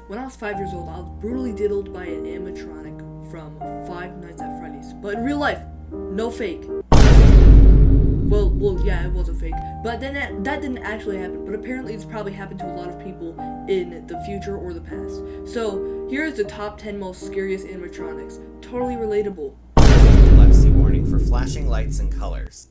When I was 5 years old, I was brutally diddled by an animatronic from Five Nights at Freddy's. But in real life, no fake. Well, yeah, it was a fake. But then that didn't actually happen. But apparently it's probably happened to a lot of people in the future or the past. So, here's the top 10 most scariest animatronics. Totally relatable. Epilepsy warning for flashing lights and colors.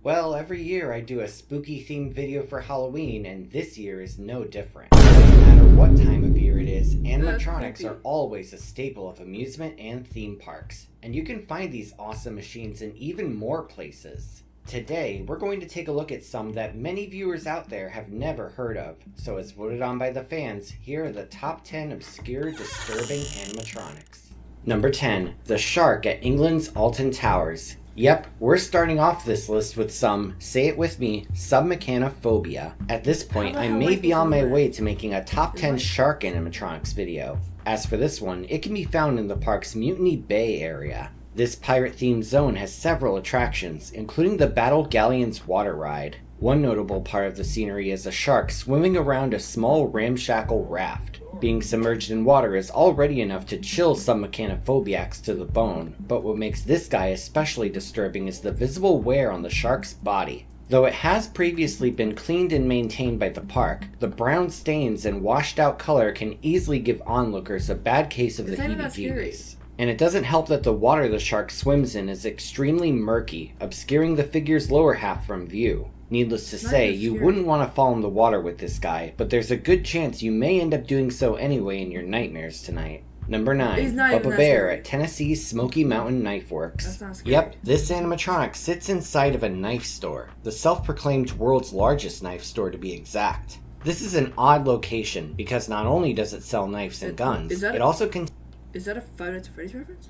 Well, every year I do a spooky themed video for Halloween, and this year is no different. No matter what time of year it is, animatronics are always a staple of amusement and theme parks. And you can find these awesome machines in even more places. Today, we're going to take a look at some that many viewers out there have never heard of. So as voted on by the fans, here are the top 10 obscure, disturbing animatronics. Number 10. The Shark at England's Alton Towers. Yep, we're starting off this list with some, say it with me, submechanophobia. At this point, I may be on my way to making a top 10 shark animatronics video. As for this one, it can be found in the park's Mutiny Bay area. This pirate-themed zone has several attractions, including the Battle Galleon's water ride. One notable part of the scenery is a shark swimming around a small ramshackle raft. Being submerged in water is already enough to chill some mechanophobiacs to the bone, but what makes this guy especially disturbing is the visible wear on the shark's body. Though it has previously been cleaned and maintained by the park, the brown stains and washed out color can easily give onlookers a bad case of the heebie-jeebies. And it doesn't help that the water the shark swims in is extremely murky, obscuring the figure's lower half from view. Needless to say, you wouldn't want to fall in the water with this guy, but there's a good chance you may end up doing so anyway in your nightmares tonight. Number 9. Bubba Bear at Tennessee's Smoky Mountain Knife Works. Yep, this animatronic sits inside of a knife store, the self-proclaimed world's largest knife store to be exact. This is an odd location, because not only does it sell knives and guns, it also contains... Is that a Five Nights at Freddy's reference?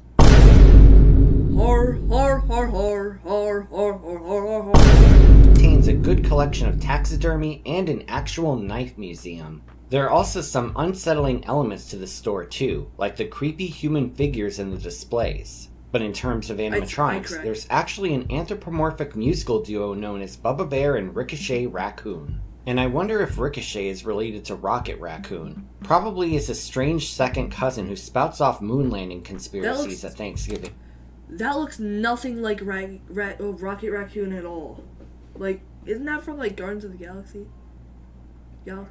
Har, har, har, har, har, har, har, har, har. Contains a good collection of taxidermy and an actual knife museum. There are also some unsettling elements to the store too, like the creepy human figures in the displays. But in terms of animatronics, there's actually an anthropomorphic musical duo known as Bubba Bear and Ricochet Raccoon. And I wonder if Ricochet is related to Rocket Raccoon. Probably is a strange second cousin who spouts off moon landing conspiracies at Thanksgiving. That looks nothing like Rocket Raccoon at all. Like, isn't that from, like, Guardians of the Galaxy? Yeah.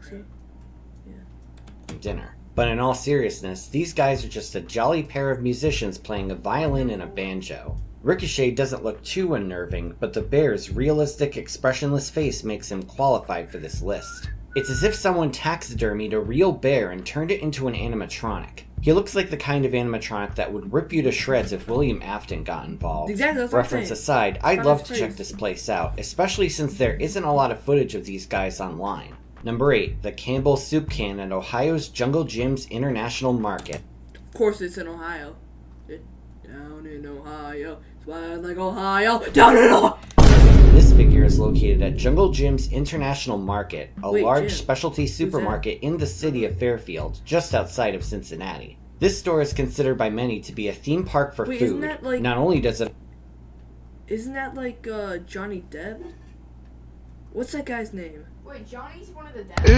Dinner. But in all seriousness, these guys are just a jolly pair of musicians playing a violin and a banjo. Ricochet doesn't look too unnerving, but the bear's realistic, expressionless face makes him qualified for this list. It's as if someone taxidermied a real bear and turned it into an animatronic. He looks like the kind of animatronic that would rip you to shreds if William Afton got involved. Exactly, that's Reference aside, I'd love to check this place out, especially since there isn't a lot of footage of these guys online. Number 8. The Campbell Soup Can at Ohio's Jungle Gym's International Market. Of course it's in Ohio. Down in Ohio. It's wild like Ohio. Down in Ohio! This figure is located at Jungle Gym's International Market, a large specialty supermarket in the city of Fairfield, just outside of Cincinnati. This store is considered by many to be a theme park for food. Isn't that like... Not only does it... Isn't that like Johnny Depp? What's that guy's name? Wait, Johnny's one of the Depps?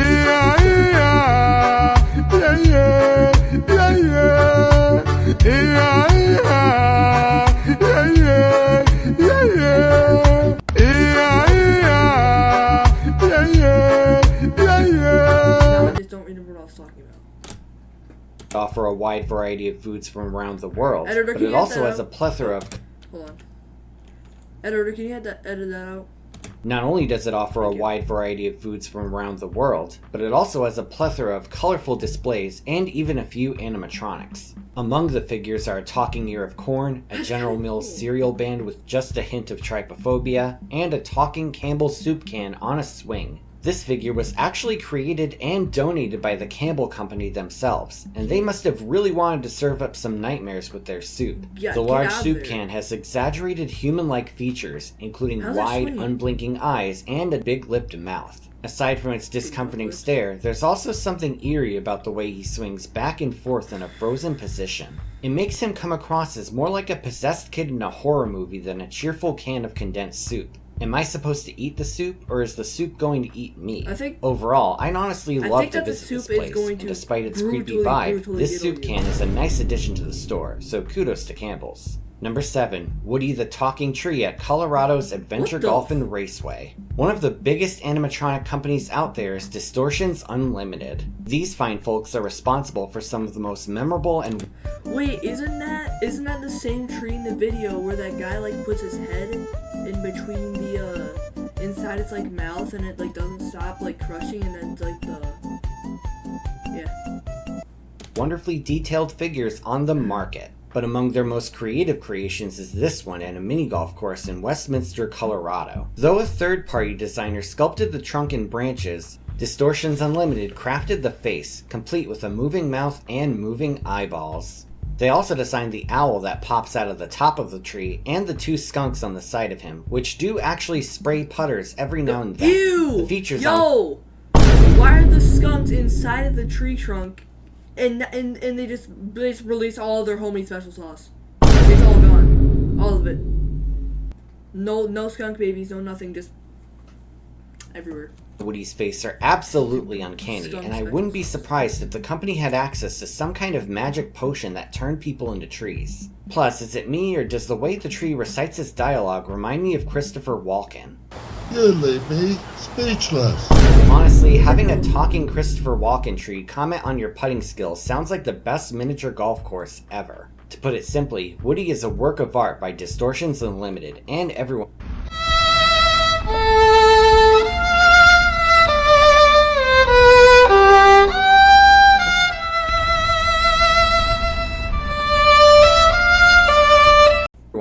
Offer a wide variety of foods from around the world, but it also has a plethora of... Hold on. Editor, can you edit that out? Not only does it offer a wide variety of foods from around the world, but it also has a plethora of colorful displays and even a few animatronics. Among the figures are a talking ear of corn, a General Mills cereal band with just a hint of trypophobia, and a talking Campbell soup can on a swing. This figure was actually created and donated by the Campbell Company themselves, and they must have really wanted to serve up some nightmares with their soup. The large soup can has exaggerated human-like features, including wide, unblinking eyes and a big-lipped mouth. Aside from its discomforting stare, there's also something eerie about the way he swings back and forth in a frozen position. It makes him come across as more like a possessed kid in a horror movie than a cheerful can of condensed soup. Am I supposed to eat the soup, or is the soup going to eat me? I think overall, I'd honestly love to that the visit this soup is place, going and to despite its creepy brutally vibe, this diddle soup you. can is a nice addition to the store, so kudos to Campbell's. Number 7. Woody the Talking Tree at Colorado's Adventure Golf and Raceway. One of the biggest animatronic companies out there is Distortions Unlimited. These fine folks are responsible for some of the most memorable and... Wait, isn't that the same tree in the video where that guy like puts his head in between the inside its like mouth and it like doesn't stop like crushing and then like wonderfully detailed figures on the market? But among their most creative creations is this one at a mini golf course in Westminster, Colorado. Though a third-party designer sculpted the trunk and branches, Distortions Unlimited crafted the face, complete with a moving mouth and moving eyeballs. They also designed the owl that pops out of the top of the tree and the 2 skunks on the side of him, which do actually spray putters every now and then. Ew! The features Why are the skunks inside of the tree trunk? And they just release all of their homemade special sauce. It's all gone. All of it. No skunk babies, no nothing, just everywhere. Woody's face are absolutely uncanny, and I wouldn't be surprised if the company had access to some kind of magic potion that turned people into trees. Plus, is it me, or does the way the tree recites its dialogue remind me of Christopher Walken? You leave me speechless. Honestly, having a talking Christopher Walken tree comment on your putting skills sounds like the best miniature golf course ever. To put it simply, Woody is a work of art by Distortions Unlimited, and everyone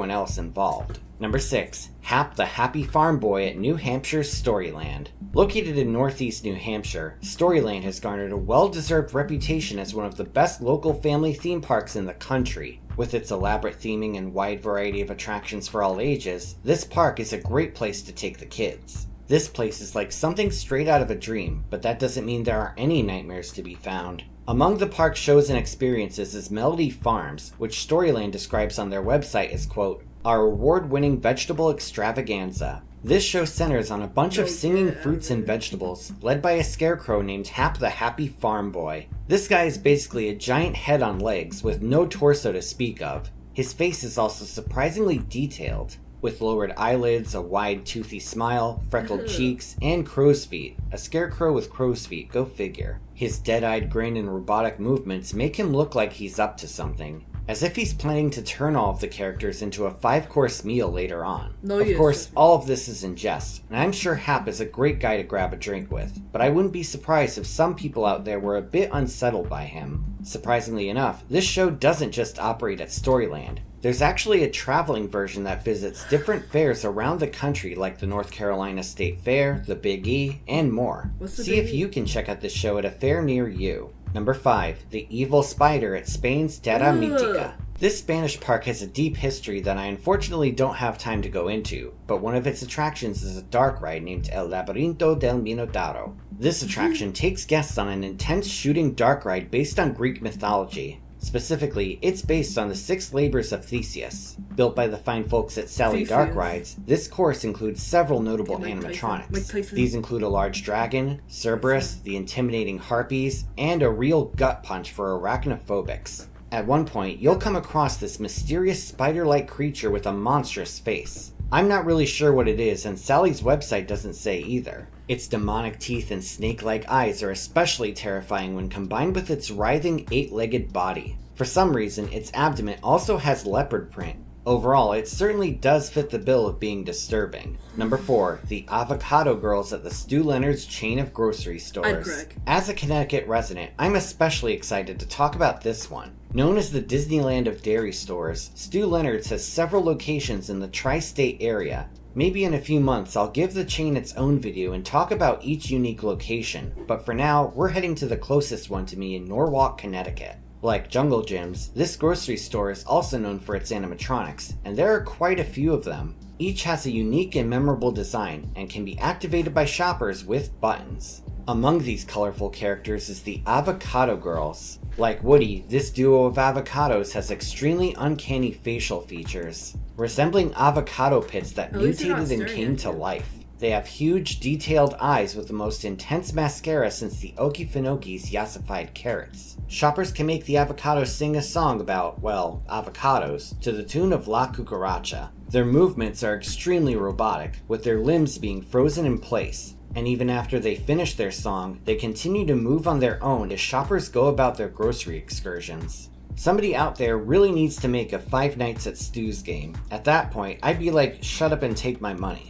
else involved. Number 6. Hap the Happy Farm Boy at New Hampshire's Storyland. Located in northeast New Hampshire, Storyland has garnered a well-deserved reputation as one of the best local family theme parks in the country. With its elaborate theming and wide variety of attractions for all ages, this park is a great place to take the kids. This place is like something straight out of a dream, but that doesn't mean there aren't any nightmares to be found. Among the park's shows and experiences is Melody Farms, which Storyland describes on their website as, quote, our award-winning vegetable extravaganza. This show centers on a bunch of singing fruits and vegetables, led by a scarecrow named Hap the Happy Farm Boy. This guy is basically a giant head on legs with no torso to speak of. His face is also surprisingly detailed, with lowered eyelids, a wide toothy smile, freckled cheeks, and crow's feet. A scarecrow with crow's feet, go figure. His dead-eyed grin and robotic movements make him look like he's up to something, as if he's planning to turn all of the characters into a 5-course meal later on. Of course, all of this is in jest, and I'm sure Hap is a great guy to grab a drink with, but I wouldn't be surprised if some people out there were a bit unsettled by him. Surprisingly enough, this show doesn't just operate at Storyland. There's actually a traveling version that visits different fairs around the country like the North Carolina State Fair, the Big E, and more. See if you can check out this show at a fair near you. Number 5. The Evil Spider at Spain's Terra Mítica. This Spanish park has a deep history that I unfortunately don't have time to go into, but one of its attractions is a dark ride named El Laberinto del Minotauro. This attraction takes guests on an intense shooting dark ride based on Greek mythology. Specifically, it's based on the 6 labors of Theseus. Built by the fine folks at Sally Dark Rides, this course includes several notable animatronics. These include a large dragon, Cerberus, the intimidating harpies, and a real gut punch for arachnophobics. At one point, you'll come across this mysterious spider-like creature with a monstrous face. I'm not really sure what it is, and Sally's website doesn't say either. Its demonic teeth and snake-like eyes are especially terrifying when combined with its writhing 8-legged body. For some reason, its abdomen also has leopard print. Overall, it certainly does fit the bill of being disturbing. Number 4. The Avocado Girls at the Stu Leonard's chain of grocery stores. As a Connecticut resident, I'm especially excited to talk about this one. Known as the Disneyland of dairy stores, Stu Leonard's has several locations in the tri-state area. Maybe in a few months I'll give the chain its own video and talk about each unique location, but for now, we're heading to the closest one to me in Norwalk, Connecticut. Like Jungle Gyms, this grocery store is also known for its animatronics, and there are quite a few of them. Each has a unique and memorable design, and can be activated by shoppers with buttons. Among these colorful characters is the Avocado Girls. Like Woody, this duo of avocados has extremely uncanny facial features. resembling avocado pits that At least they're not mutated and staring came at to you. life. They have huge, detailed eyes with the most intense mascara since the Okefenokis yassified carrots. Shoppers can make the avocados sing a song about, well, avocados, to the tune of La Cucaracha. Their movements are extremely robotic, with their limbs being frozen in place. And even after they finish their song, they continue to move on their own as shoppers go about their grocery excursions. Somebody out there really needs to make a Five Nights at Stu's game. At that point, I'd be like, shut up and take my money.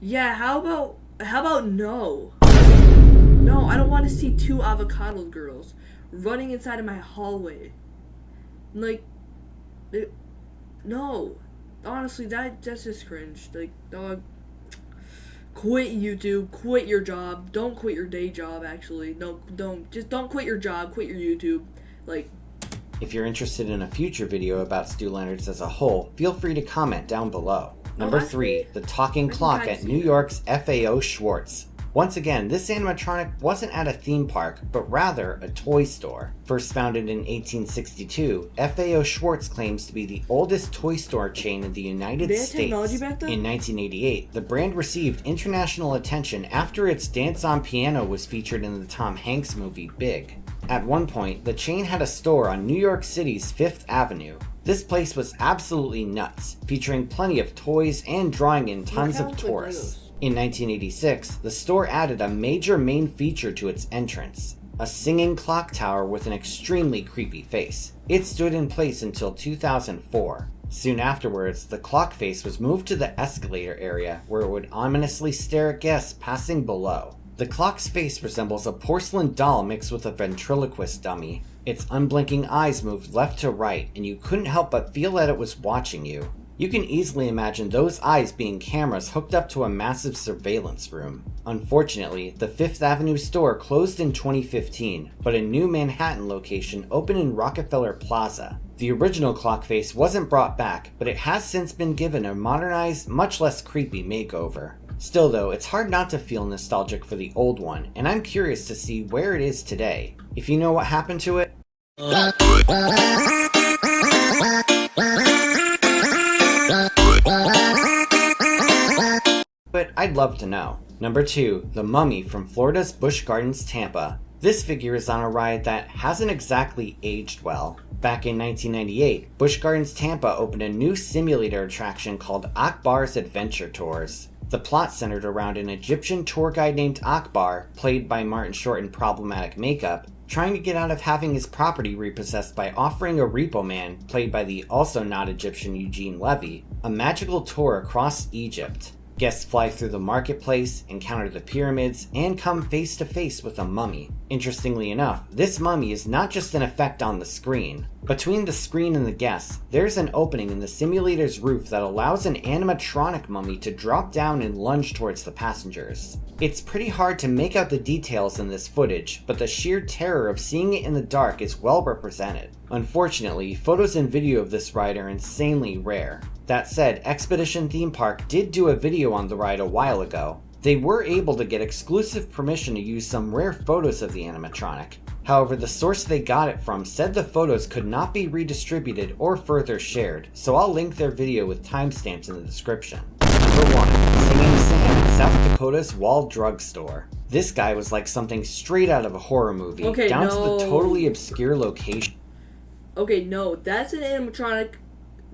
Yeah, how about no? No, I don't want to see two avocado girls running inside of my hallway. Like, no. Honestly, that's just cringe. Like, dog, quit YouTube, quit your job. Don't quit your day job, actually. Don't quit your job, quit your YouTube. Like, if you're interested in a future video about Stu Leonard's as a whole, feel free to comment down below. Number 3, the talking clock at New York's FAO Schwartz. Once again, this animatronic wasn't at a theme park, but rather a toy store. First founded in 1862, FAO Schwartz claims to be the oldest toy store chain in the United they had States. technology back then? In 1988, the brand received international attention after its Dance on Piano was featured in the Tom Hanks movie Big. At one point, the chain had a store on New York City's 5th Avenue. This place was absolutely nuts, featuring plenty of toys and drawing in tons of tourists. In 1986, the store added a major main feature to its entrance, a singing clock tower with an extremely creepy face. It stood in place until 2004. Soon afterwards, the clock face was moved to the escalator area where it would ominously stare at guests passing below. The clock's face resembles a porcelain doll mixed with a ventriloquist dummy. Its unblinking eyes moved left to right, and you couldn't help but feel that it was watching you. You can easily imagine those eyes being cameras hooked up to a massive surveillance room. Unfortunately, the 5th Avenue store closed in 2015, but a new Manhattan location opened in Rockefeller Plaza. The original clock face wasn't brought back, but it has since been given a modernized, much less creepy makeover. Still though, it's hard not to feel nostalgic for the old one, and I'm curious to see where it is today. If you know what happened to it, but I'd love to know. Number 2, the Mummy from Florida's Busch Gardens, Tampa. This figure is on a ride that hasn't exactly aged well. Back in 1998, Busch Gardens Tampa opened a new simulator attraction called Akbar's Adventure Tours. The plot centered around an Egyptian tour guide named Akbar, played by Martin Short in problematic makeup, trying to get out of having his property repossessed by offering a repo man, played by the also not Egyptian Eugene Levy, a magical tour across Egypt. Guests fly through the marketplace, encounter the pyramids, and come face to face with a mummy. Interestingly enough, this mummy is not just an effect on the screen. Between the screen and the guests, there's an opening in the simulator's roof that allows an animatronic mummy to drop down and lunge towards the passengers. It's pretty hard to make out the details in this footage, but the sheer terror of seeing it in the dark is well represented. Unfortunately, photos and video of this ride are insanely rare. That said, Expedition Theme Park did do a video on the ride a while ago. They were able to get exclusive permission to use some rare photos of the animatronic. However, the source they got it from said the photos could not be redistributed or further shared, so I'll link their video with timestamps in the description. Number 1. Singing Sam in South Dakota's Wall Drug Store. This guy was like something straight out of a horror movie, down to the totally obscure location. Okay, no, that's an animatronic.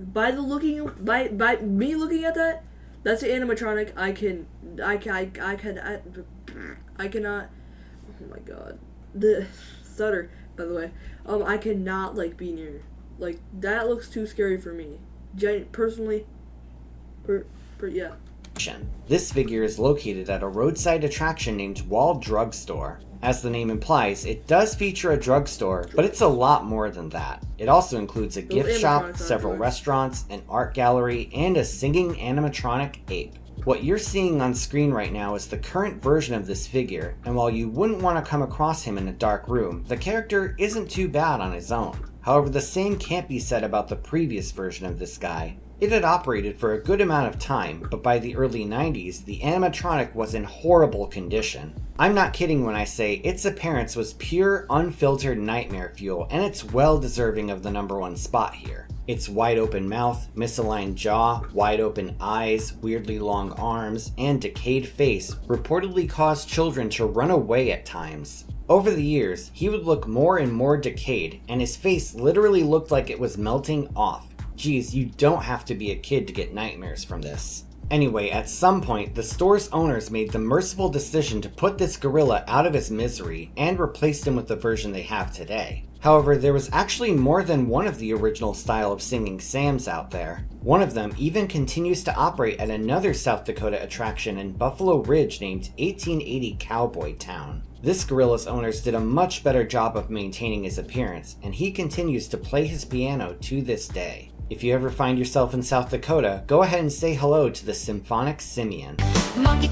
By me looking at that, that's an animatronic. I cannot. Oh my god, the stutter. By the way, I cannot be near. Like, that looks too scary for me. Personally, yeah. This figure is located at a roadside attraction named Wall Drug Store. As the name implies, it does feature a drugstore, but it's a lot more than that. It also includes a gift shop, several restaurants, an art gallery, and a singing animatronic ape. What you're seeing on screen right now is the current version of this figure, and while you wouldn't want to come across him in a dark room, the character isn't too bad on his own. However, the same can't be said about the previous version of this guy. It had operated for a good amount of time, but by the early 90s, the animatronic was in horrible condition. I'm not kidding when I say its appearance was pure, unfiltered nightmare fuel, and it's well deserving of the #1 spot here. Its wide open mouth, misaligned jaw, wide open eyes, weirdly long arms, and decayed face reportedly caused children to run away at times. Over the years, he would look more and more decayed, and his face literally looked like it was melting off. Geez, you don't have to be a kid to get nightmares from this. Anyway, at some point, the store's owners made the merciful decision to put this gorilla out of his misery and replaced him with the version they have today. However, there was actually more than one of the original style of singing Sams out there. One of them even continues to operate at another South Dakota attraction in Buffalo Ridge named 1880 Cowboy Town. This gorilla's owners did a much better job of maintaining his appearance, and he continues to play his piano to this day. If you ever find yourself in South Dakota, go ahead and say hello to the symphonic simian. Monkey